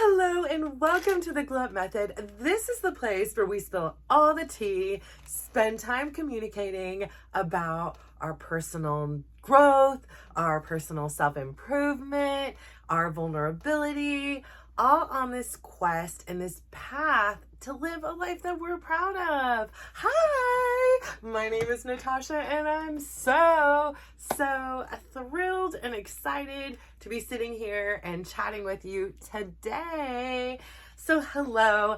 Hello and welcome to the Glow Up Method. This is the place where we spill all the tea, spend time communicating about our personal growth, our personal self-improvement, our vulnerability, all on this quest and this path to live a life that we're proud of. Hi, my name is Natasha and I'm so thrilled and excited to be sitting here and chatting with you today. So hello.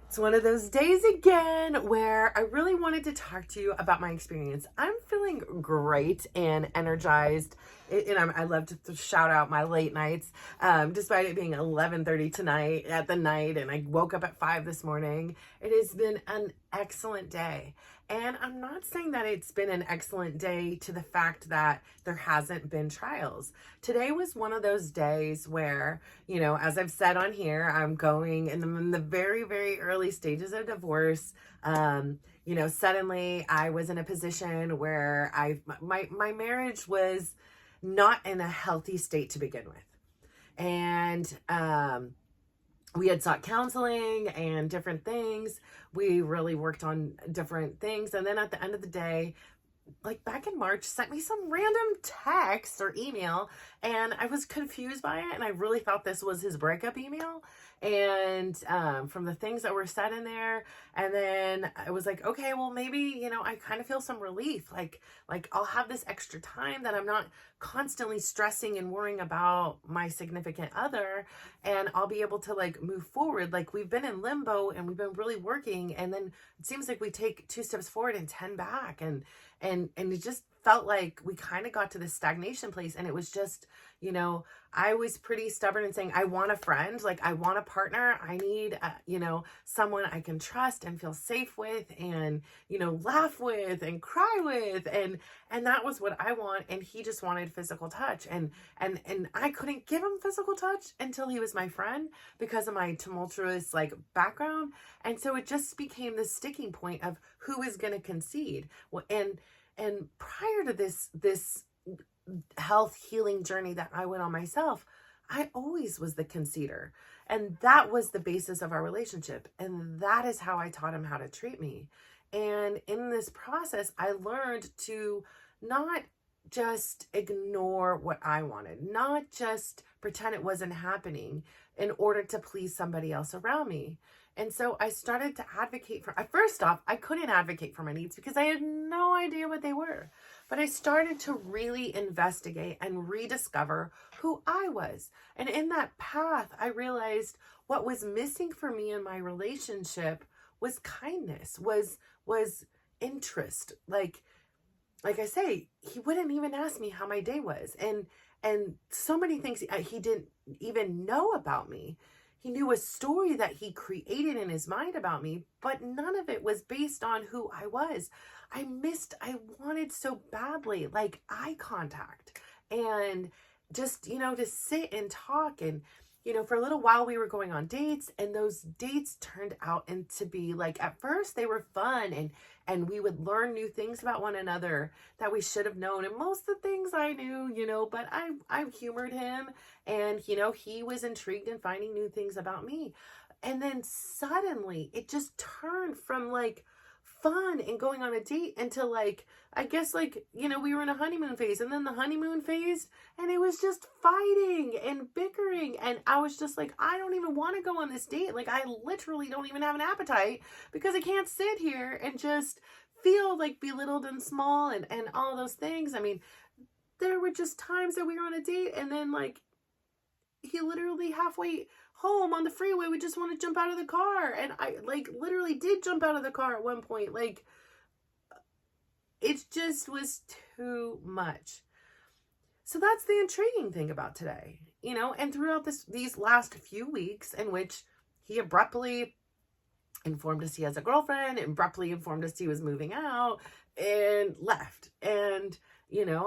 It's one of those days again where I really wanted to talk to you about my experience. I'm feeling great and energized. I love to shout out my late nights, despite it being 11:30 tonight at the night, and I woke up at 5 this morning. It has been an excellent day. And I'm not saying that it's been an excellent day to the fact that there hasn't been trials. Today was one of those days where, as I've said on here, I'm going in the very, very early stages of divorce. Suddenly I was in a position where my marriage was not in a healthy state to begin with. And, we had sought counseling and different things. We really worked on different things. And then at the end of the day, like back in March, sent me some random text or email, and I was confused by it. And I really thought this was his breakup email. And from the things that were said in there, and then I was like, okay, well, maybe, I kind of feel some relief. Like I'll have this extra time that I'm not constantly stressing and worrying about my significant other, and I'll be able to move forward. Like we've been in limbo and we've been really working, and then it seems like we take 2 steps forward and 10 back, and it just felt like we kind of got to this stagnation place. And it was just, I was pretty stubborn in saying, I want a friend, I want a partner. I need, someone I can trust and feel safe with, and, laugh with and cry with. And that was what I want. And he just wanted physical touch. And I couldn't give him physical touch until he was my friend because of my tumultuous background. And so it just became this sticking point of who is going to concede. And prior to this health healing journey that I went on myself, I always was the conceder. And that was the basis of our relationship. And that is how I taught him how to treat me. And in this process, I learned to not just ignore what I wanted, not just pretend it wasn't happening in order to please somebody else around me. And so I started to advocate for, first off, I couldn't advocate for my needs because I had no idea what they were. But I started to really investigate and rediscover who I was. And in that path, I realized what was missing for me in my relationship was kindness, was interest. Like I say, he wouldn't even ask me how my day was. And so many things he didn't even know about me. He knew a story that he created in his mind about me, but none of it was based on who I was. I wanted so badly, eye contact, and just, to sit and talk. And, for a little while we were going on dates, and those dates turned out into be at first they were fun, and we would learn new things about one another that we should have known. And most of the things I knew, but I humored him, and, he was intrigued in finding new things about me. And then suddenly it just turned from fun and going on a date into I guess we were in a honeymoon phase, and then the honeymoon phase, and it was just fighting and bickering. And I was just I don't even want to go on this date. I literally don't even have an appetite because I can't sit here and just feel belittled and small and all those things. I mean, there were just times that we were on a date, and then he literally halfway home on the freeway would just want to jump out of the car, and I literally did jump out of the car at one point. It just was too much. So that's the intriguing thing about today, and throughout these last few weeks, in which he abruptly informed us he has a girlfriend, abruptly informed us he was moving out and left, and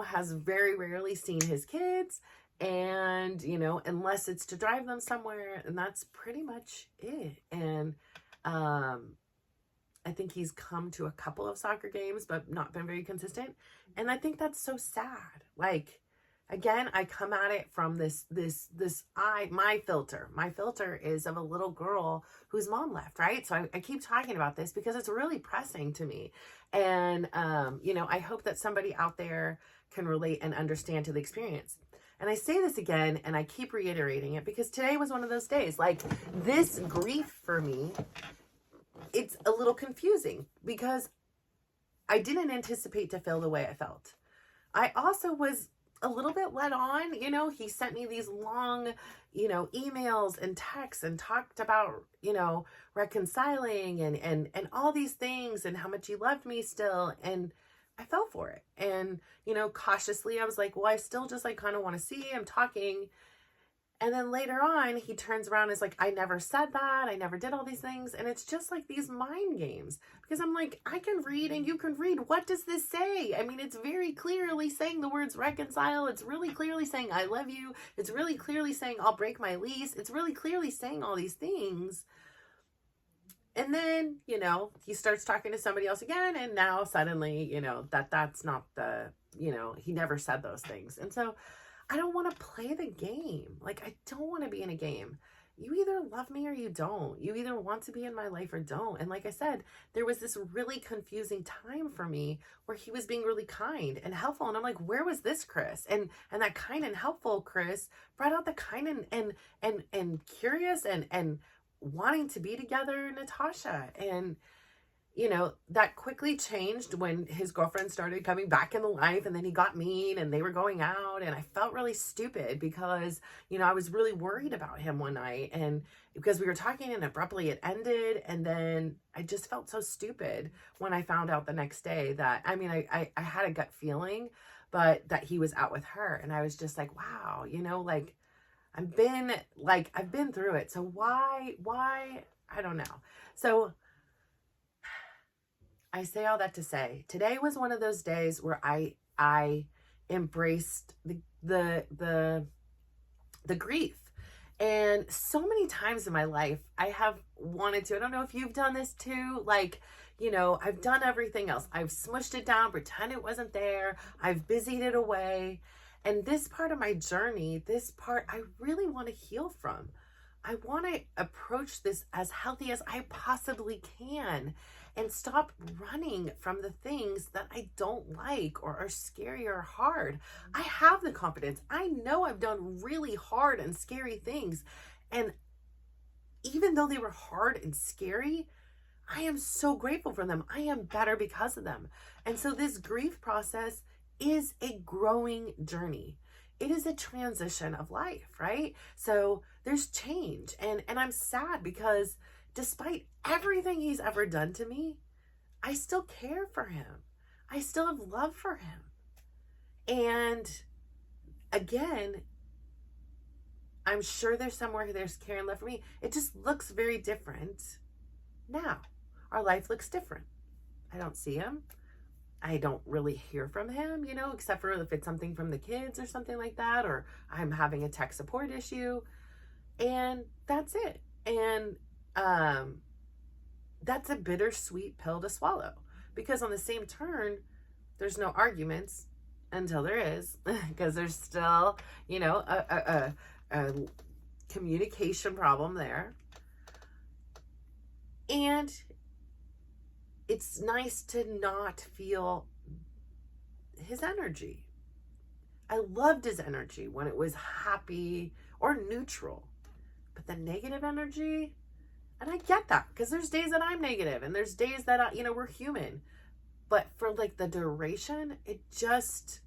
has very rarely seen his kids. And, unless it's to drive them somewhere, and that's pretty much it. And I think he's come to a couple of soccer games, but not been very consistent. And I think that's so sad. again, I come at it from my filter is of a little girl whose mom left, right? So I keep talking about this because it's really pressing to me. And, I hope that somebody out there can relate and understand to the experience. And I say this again, and I keep reiterating it because today was one of those days. Like, this grief for me, it's a little confusing because I didn't anticipate to feel the way I felt. I also was a little bit led on. He sent me these long, emails and texts and talked about, reconciling and all these things and how much he loved me still. And I fell for it. And, cautiously I was like, well, I still just like kind of want to see him talking. And then later on, he turns around and is like, I never said that. I never did all these things. And it's just like these mind games because I'm like, I can read and you can read. What does this say? I mean, it's very clearly saying the words reconcile. It's really clearly saying, I love you. It's really clearly saying, I'll break my lease. It's really clearly saying all these things. And then, he starts talking to somebody else again. And now suddenly, that's not he never said those things. And so I don't want to play the game. Like, I don't want to be in a game. You either love me or you don't. You either want to be in my life or don't. And like I said, there was this really confusing time for me where he was being really kind and helpful. And I'm like, where was this Chris? And that kind and helpful Chris brought out the kind and curious and wanting to be together Natasha. And that quickly changed when his girlfriend started coming back in the life, and then he got mean and they were going out, and I felt really stupid because, I was really worried about him one night, and because we were talking and abruptly it ended, and then I just felt so stupid when I found out the next day that, I had a gut feeling, but that he was out with her, and I was just like, wow, like, I've been through it, so why, I don't know. So I say all that to say, today was one of those days where I embraced the grief. And so many times in my life, I have wanted to, I don't know if you've done this too, like, I've done everything else. I've smushed it down, pretend it wasn't there. I've busied it away. And this part of my journey, this part I really want to heal from. I want to approach this as healthy as I possibly can and stop running from the things that I don't like or are scary or hard. I have the confidence. I know I've done really hard and scary things. And even though they were hard and scary, I am so grateful for them. I am better because of them. And so this grief process is a growing journey. It is a transition of life, right? So there's change. And I'm sad because despite everything he's ever done to me, I still care for him. I still have love for him. And again, I'm sure there's somewhere there's care and love for me. It just looks very different now. Our life looks different. I don't see him. I don't really hear from him, except for if it's something from the kids or something like that, or I'm having a tech support issue, and that's it. And that's a bittersweet pill to swallow, because on the same turn, there's no arguments until there is, because there's still, a communication problem there. And it's nice to not feel his energy. I loved his energy when it was happy or neutral. But the negative energy, and I get that because there's days that I'm negative and there's days that, we're human. But for like the duration, it just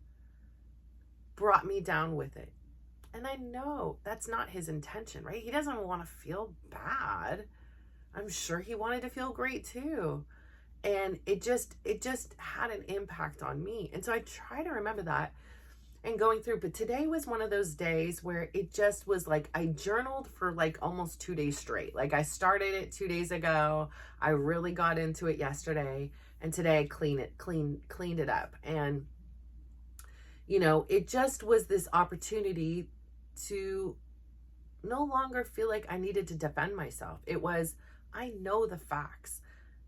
brought me down with it. And I know that's not his intention, right? He doesn't want to feel bad. I'm sure he wanted to feel great too. And it just had an impact on me. And so I try to remember that and going through. But today was one of those days where it just was like, I journaled for like almost 2 days straight. Like, I started it 2 days ago. I really got into it yesterday. And today I cleaned it up. And, it just was this opportunity to no longer feel like I needed to defend myself. It was, I know the facts.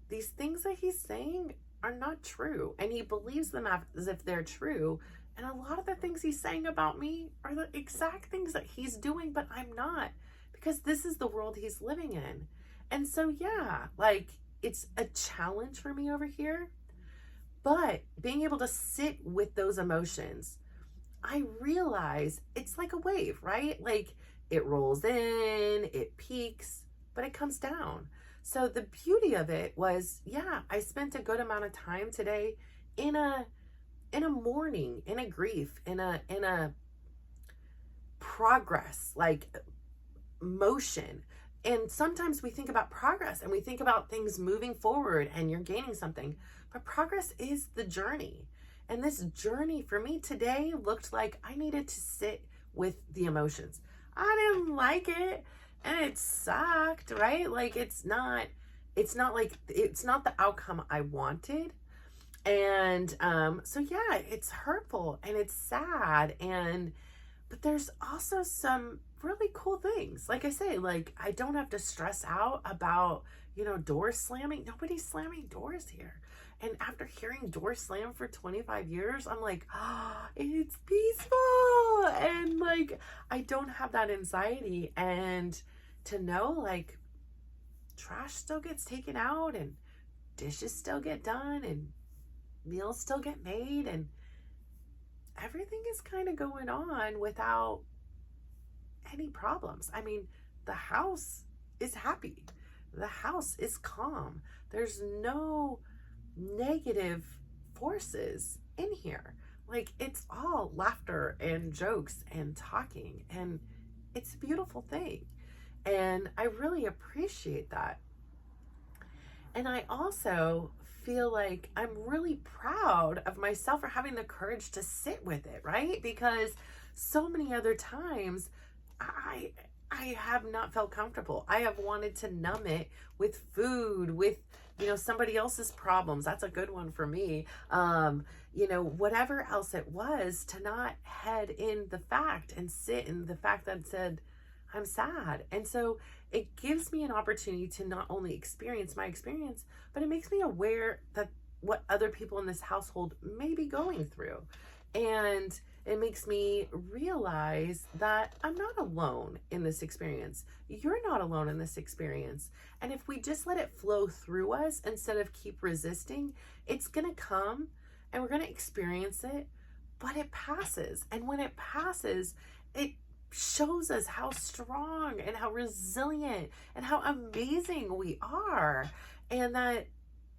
These things that he's saying are not true, and he believes them as if they're true. And a lot of the things he's saying about me are the exact things that he's doing, but I'm not, because this is the world he's living in. And so, yeah, like, it's a challenge for me over here, but being able to sit with those emotions, I realize it's like a wave, right? Like, it rolls in, it peaks, but it comes down. So the beauty of it was, yeah, I spent a good amount of time today in a mourning, in a grief, in a progress, like motion. And sometimes we think about progress and we think about things moving forward and you're gaining something, but progress is the journey. And this journey for me today looked like I needed to sit with the emotions. I didn't like it and it sucked, right? Like, it's not the outcome I wanted. And so yeah, it's hurtful and it's sad, but there's also some really cool things. Like I say, like, I don't have to stress out about, doors slamming. Nobody's slamming doors here. And after hearing doors slam for 25 years, I'm like, oh, it's peaceful. And like, I don't have that anxiety. And to know, like, trash still gets taken out and dishes still get done and meals still get made and everything is kind of going on without any problems. I mean, the house is happy. The house is calm. There's no negative forces in here. Like, it's all laughter and jokes and talking, and it's a beautiful thing. And I really appreciate that. And I also feel like I'm really proud of myself for having the courage to sit with it, right? Because so many other times I have not felt comfortable. I have wanted to numb it with food, with somebody else's problems. That's a good one for me. Whatever else it was, to not head in the fact and sit in the fact that said, I'm sad. And so it gives me an opportunity to not only experience my experience, but it makes me aware that what other people in this household may be going through. And it makes me realize that I'm not alone in this experience. You're not alone in this experience. And if we just let it flow through us instead of keep resisting, it's going to come and we're going to experience it, but it passes. And when it passes, it shows us how strong and how resilient and how amazing we are, and that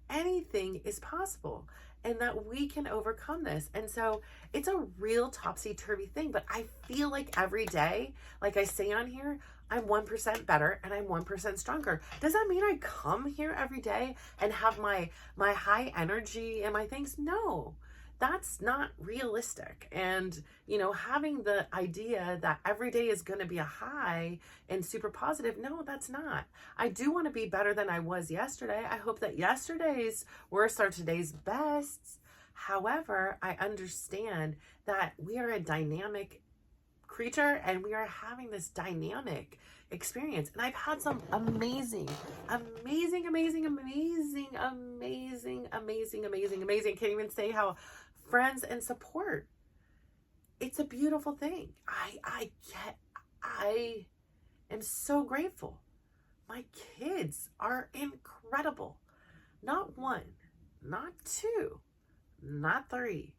anything is possible and that we can overcome this. And so it's a real topsy-turvy thing, but I feel like every day, like I say on here, I'm 1% better and I'm 1% stronger. Does that mean I come here every day and have my high energy and my things? No. That's not realistic. And, having the idea that every day is going to be a high and super positive, no, that's not. I do want to be better than I was yesterday. I hope that yesterday's worst are today's bests. However, I understand that we are a dynamic creature and we are having this dynamic experience. And I've had some amazing, can't even say how, friends and support. It's a beautiful thing. I am so grateful. My kids are incredible. Not one, not two, not three,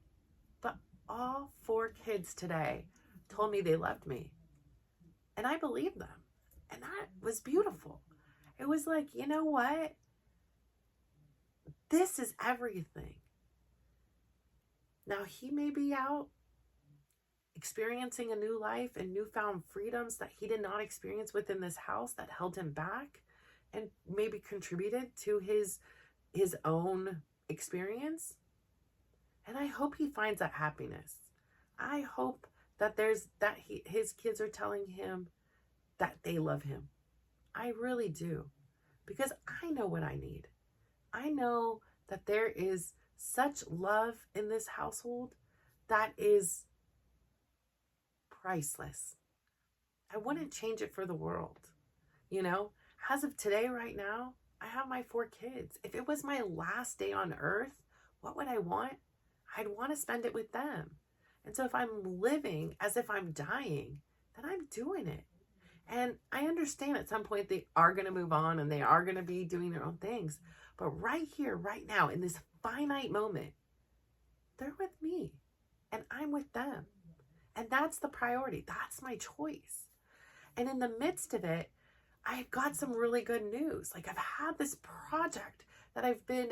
but all 4 kids today told me they loved me. And I believed them. And that was beautiful. It was like, you know what? This is everything. Now, he may be out experiencing a new life and newfound freedoms that he did not experience within this house that held him back and maybe contributed to his own experience. And I hope he finds that happiness. I hope that his kids are telling him that they love him. I really do. Because I know what I need. I know that there is such love in this household that is priceless. I wouldn't change it for the world. As of today, right now, I have my 4 kids. If it was my last day on earth, what would I want? I'd want to spend it with them. And so if I'm living as if I'm dying, then I'm doing it. And I understand at some point they are going to move on and they are going to be doing their own things. But right here, right now, in this finite moment, they're with me and I'm with them. And that's the priority. That's my choice. And in the midst of it, I've got some really good news. Like, I've had this project that I've been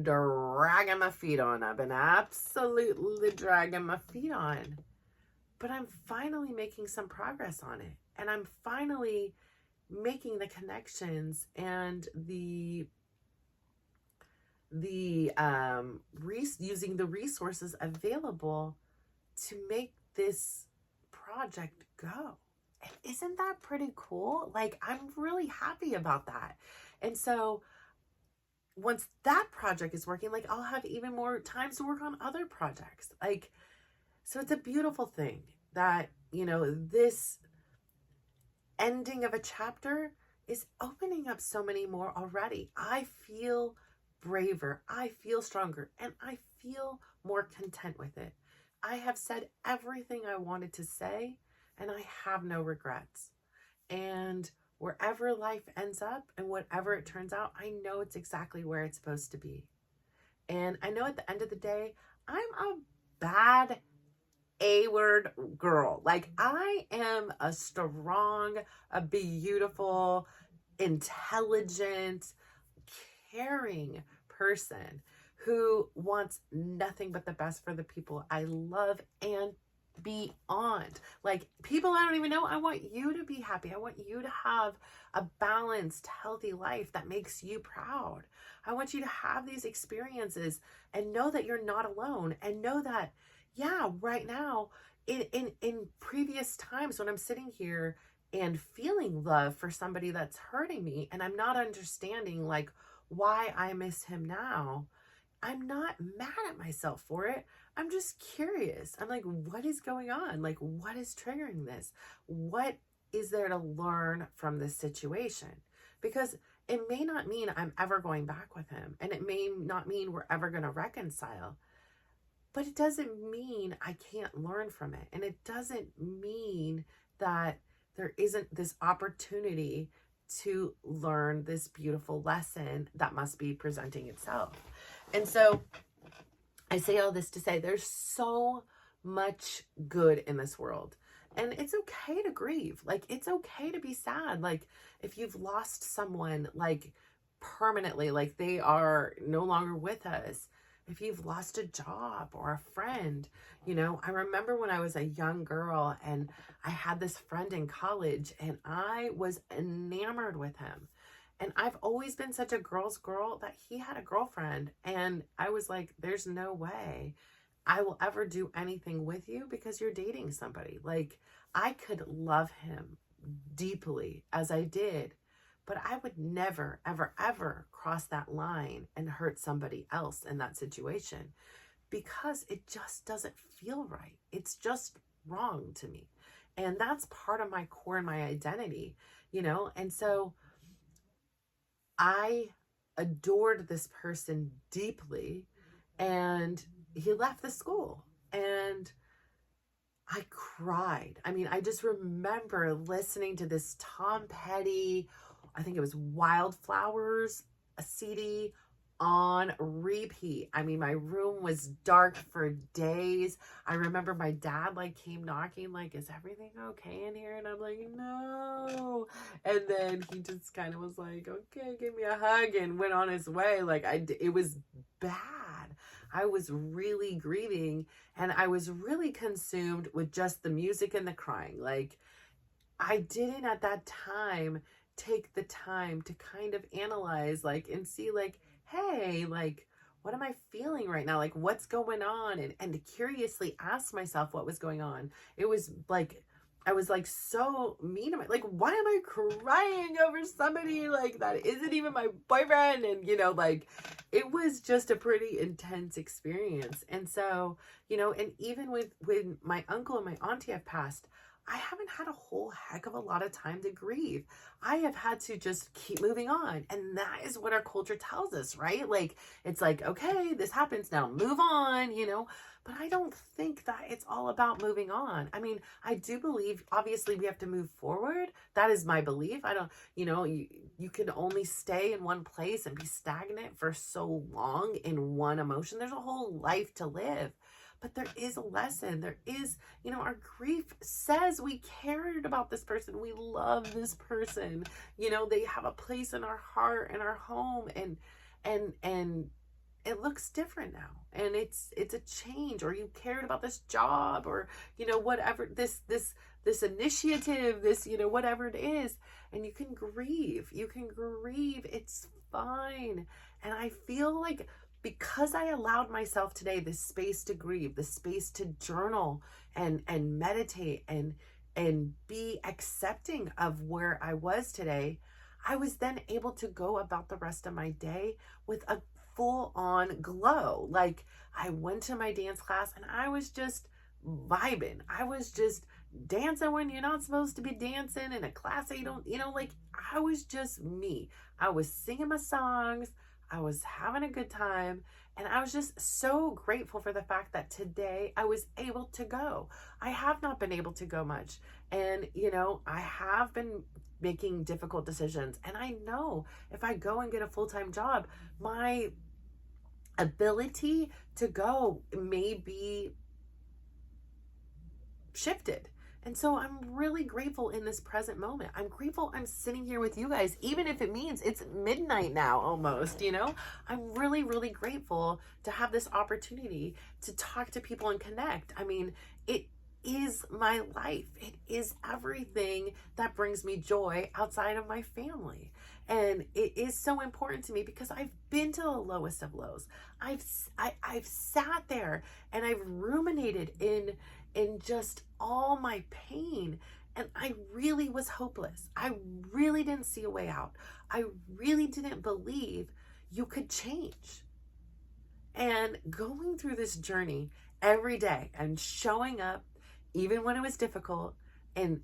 dragging my feet on. I've been absolutely dragging my feet on. But I'm finally making some progress on it. And I'm finally making the connections and using the resources available to make this project go. And isn't that pretty cool? Like, I'm really happy about that. And so once that project is working, like, I'll have even more time to work on other projects. Like, so it's a beautiful thing that, you know, this ending of a chapter is opening up so many more already. I feel braver, I feel stronger, and I feel more content with it. I have said everything I wanted to say, and I have no regrets. And wherever life ends up and whatever it turns out, I know it's exactly where it's supposed to be. And I know at the end of the day, I'm a bad A-word girl. Like, I am a strong, a beautiful, intelligent, caring person who wants nothing but the best for the people I love and beyond. Like, people I don't even know, I want you to be happy. I want you to have a balanced, healthy life that makes you proud. I want you to have these experiences and know that you're not alone, and know that, yeah, right now, in previous times when I'm sitting here and feeling love for somebody that's hurting me, and I'm not understanding like why I miss him now, I'm not mad at myself for it. I'm just curious. I'm like, what is going on? Like, what is triggering this? What is there to learn from this situation? Because it may not mean I'm ever going back with him, and it may not mean we're ever going to reconcile, but it doesn't mean I can't learn from it. And it doesn't mean that there isn't this opportunity to learn this beautiful lesson that must be presenting itself. And so I say all this to say there's so much good in this world. And it's okay to grieve. Like, it's okay to be sad. Like, if you've lost someone, like, permanently, like they are no longer with us, if you've lost a job or a friend, you know, I remember when I was a young girl and I had this friend in college and I was enamored with him. And I've always been such a girl's girl that he had a girlfriend. And I was like, there's no way I will ever do anything with you because you're dating somebody. Like, I could love him deeply as I did, but I would never, ever, ever cross that line and hurt somebody else in that situation because it just doesn't feel right. It's just wrong to me. And that's part of my core and my identity, you know? And so I adored this person deeply, and he left the school and I cried. I mean, I just remember listening to this Tom Petty, I think it was Wildflowers, a CD on repeat. I mean, my room was dark for days. I remember my dad like came knocking, like, is everything okay in here? And I'm like, no. And then he just kind of was like, okay, give me a hug, and went on his way. Like, it was bad. I was really grieving, and I was really consumed with just the music and the crying. Like, I didn't at that time take the time to kind of analyze, like, and see, like, hey, like, what am I feeling right now? Like, what's going on? And to curiously ask myself what was going on. It was like, I was like so mean to my, like, why am I crying over somebody like that isn't even my boyfriend? And, you know, like, it was just a pretty intense experience. And so, you know, and even with when my uncle and my auntie have passed, I haven't had a whole heck of a lot of time to grieve. I have had to just keep moving on. And that is what our culture tells us, right? Like, it's like, okay, this happens now, move on, But I don't think that it's all about moving on. I mean, I do believe, obviously, we have to move forward. That is my belief. I don't, you can only stay in one place and be stagnant for so long in one emotion. There's a whole life to live. But there is a lesson. There is, our grief says we cared about this person. We love this person. They have a place in our heart and our home, and it looks different now. And it's a change, or you cared about this job, or, whatever, this initiative, this, whatever it is. And you can grieve. It's fine. And I feel like, because I allowed myself today this space to grieve, the space to journal and meditate and be accepting of where I was today, I was then able to go about the rest of my day with a full on glow. Like, I went to my dance class and I was just vibing. I was just dancing when you're not supposed to be dancing in a class that you don't, like, I was just me. I was singing my songs. I was having a good time, and I was just so grateful for the fact that today I was able to go. I have not been able to go much, and I have been making difficult decisions, and I know if I go and get a full-time job, my ability to go may be shifted. And so I'm really grateful in this present moment. I'm grateful I'm sitting here with you guys, even if it means it's midnight now almost, I'm really, really grateful to have this opportunity to talk to people and connect. I mean, it is my life. It is everything that brings me joy outside of my family. And it is so important to me because I've been to the lowest of lows. I've sat there and I've ruminated in just all my pain, and I really was hopeless. I really didn't see a way out. I really didn't believe you could change. And going through this journey every day and showing up even when it was difficult, and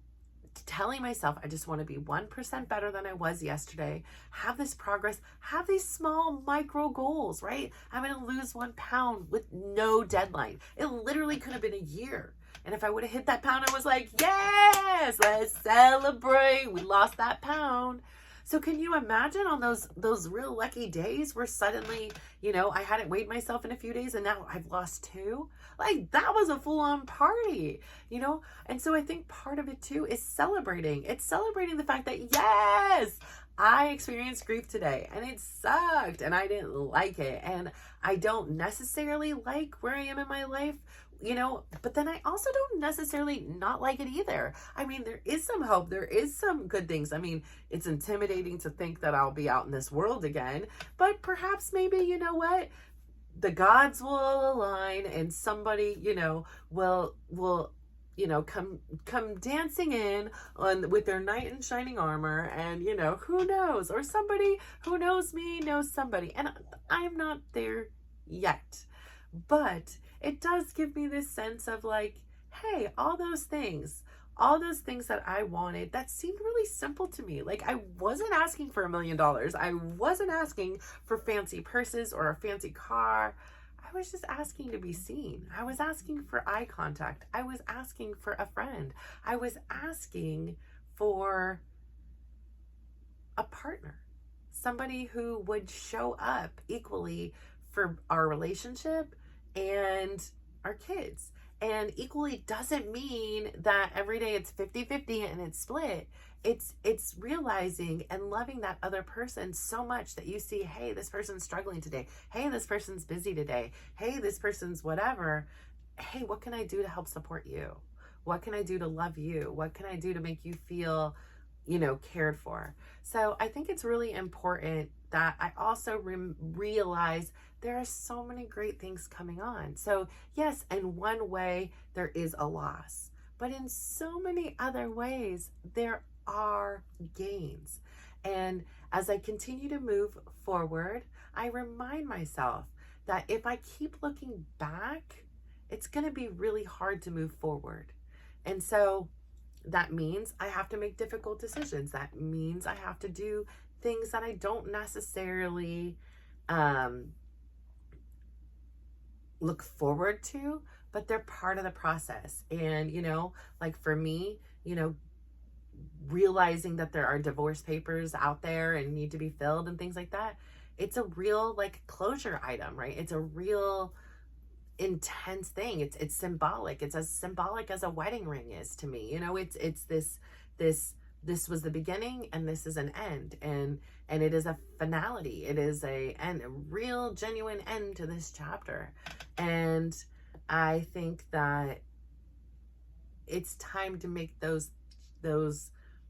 telling myself I just want to be 1% better than I was yesterday, have this progress, have these small micro goals, right? I'm going to lose 1 pound with no deadline. It literally could have been a year. And if I would have hit that pound, I was like, yes, let's celebrate. We lost that pound. So can you imagine on those real lucky days where suddenly, I hadn't weighed myself in a few days and now I've lost 2? Like, that was a full-on party, And so I think part of it too is celebrating. It's celebrating the fact that, yes, I experienced grief today and it sucked and I didn't like it. And I don't necessarily like where I am in my life, but then I also don't necessarily not like it either. I mean, there is some hope. There is some good things. I mean, it's intimidating to think that I'll be out in this world again, but perhaps maybe, what? The gods will align and somebody, will come dancing in with their knight in shining armor, and who knows, or somebody who knows me knows somebody, and I'm not there yet, but it does give me this sense of like, hey, all those things that I wanted that seemed really simple to me. Like, I wasn't asking for $1 million. I wasn't asking for fancy purses or a fancy car. I was just asking to be seen. I was asking for eye contact. I was asking for a friend. I was asking for a partner, somebody who would show up equally for our relationship and our kids. And equally doesn't mean that every day it's 50-50 and it's split. It's realizing and loving that other person so much that you see, hey, this person's struggling today. Hey, this person's busy today. Hey, this person's whatever. Hey, what can I do to help support you? What can I do to love you? What can I do to make you feel, cared for? So I think it's really important that I also realize there are so many great things coming on. So yes, in one way, there is a loss, but in so many other ways, there are gains. And as I continue to move forward, I remind myself that if I keep looking back, it's going to be really hard to move forward. And so that means I have to make difficult decisions. That means I have to do things that I don't necessarily look forward to, but they're part of the process. And, like for me, realizing that there are divorce papers out there and need to be filled and things like that, it's a real like closure item, right? It's a real intense thing. It's symbolic. It's as symbolic as a wedding ring is to me. It's this was the beginning and this is an end, and it is a finality. It is a real genuine end to this chapter. And I think that it's time to make those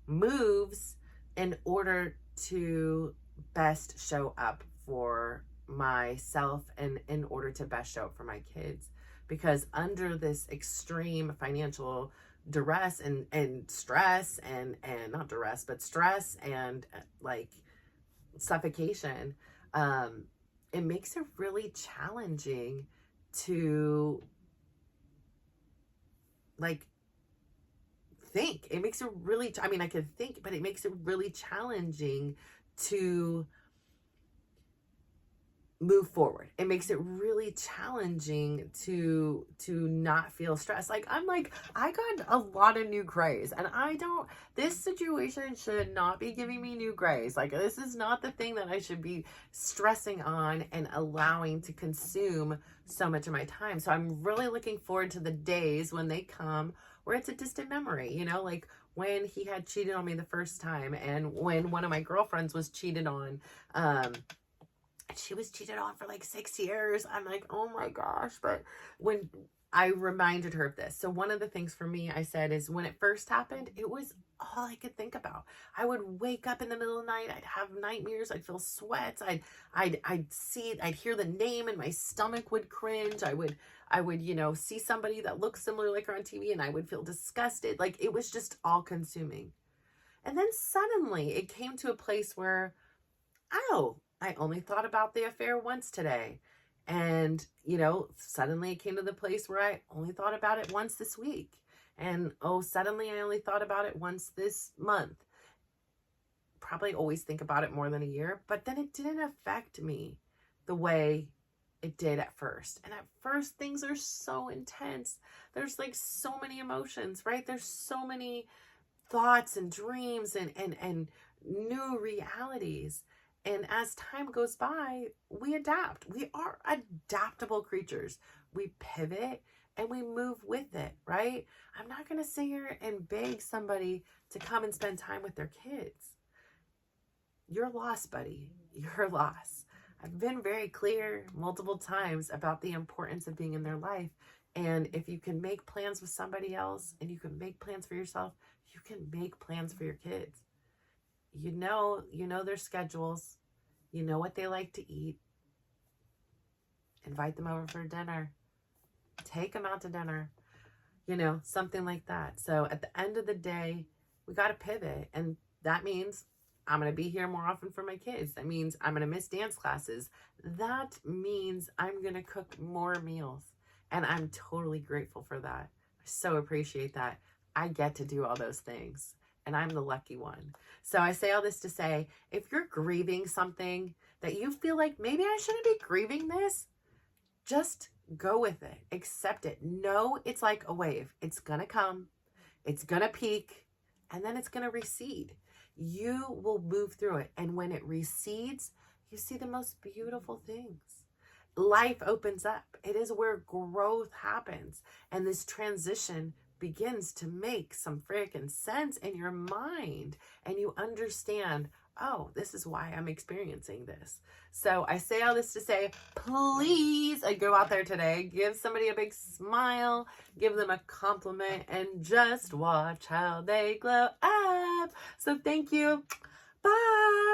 moves in order to best show up for myself and in order to best show up for my kids. Because under this extreme financial duress and stress and not duress, but stress and like suffocation, it makes it really challenging to like think. It makes it really, I could think, but it makes it really challenging to move forward. It makes it really challenging to not feel stressed. I got a lot of new grays, and this situation should not be giving me new grays. This is not the thing that I should be stressing on and allowing to consume so much of my time. So I'm really looking forward to the days when they come where it's a distant memory, like when he had cheated on me the first time, and when one of my girlfriends was cheated on, she was cheated on for like 6 years. I'm like, oh my gosh. But when I reminded her of this, so one of the things for me, I said, is when it first happened, it was all I could think about. I would wake up in the middle of the night. I'd have nightmares. I'd feel sweats. I'd hear the name and my stomach would cringe. I would, see somebody that looked similar like her on TV and I would feel disgusted. It was just all consuming. And then suddenly it came to a place where, I only thought about the affair once today. And, suddenly it came to the place where I only thought about it once this week. And, suddenly I only thought about it once this month. Probably always think about it more than a year, but then it didn't affect me the way it did at first. And at first things are so intense. There's so many emotions, right? There's so many thoughts and dreams and new realities. And as time goes by, we adapt. We are adaptable creatures. We pivot and we move with it, right? I'm not going to sit here and beg somebody to come and spend time with their kids. You're lost, buddy. You're lost. I've been very clear multiple times about the importance of being in their life. And if you can make plans with somebody else and you can make plans for yourself, you can make plans for your kids. You know their schedules. You know what they like to eat. Invite them over for dinner. Take them out to dinner. Something like that. So at the end of the day, we got to pivot. And that means I'm going to be here more often for my kids. That means I'm going to miss dance classes. That means I'm going to cook more meals. And I'm totally grateful for that. I so appreciate that. I get to do all those things. And I'm the lucky one. So I say all this to say, if you're grieving something that you feel like maybe I shouldn't be grieving this, just go with it. Accept it. Know it's like a wave. It's going to come. It's going to peak. And then it's going to recede. You will move through it. And when it recedes, you see the most beautiful things. Life opens up. It is where growth happens. And this transition begins to make some freaking sense in your mind, and you understand, this is why I'm experiencing this. So I say all this to say, please go out there today, give somebody a big smile, give them a compliment, and just watch how they glow up. So thank you. Bye.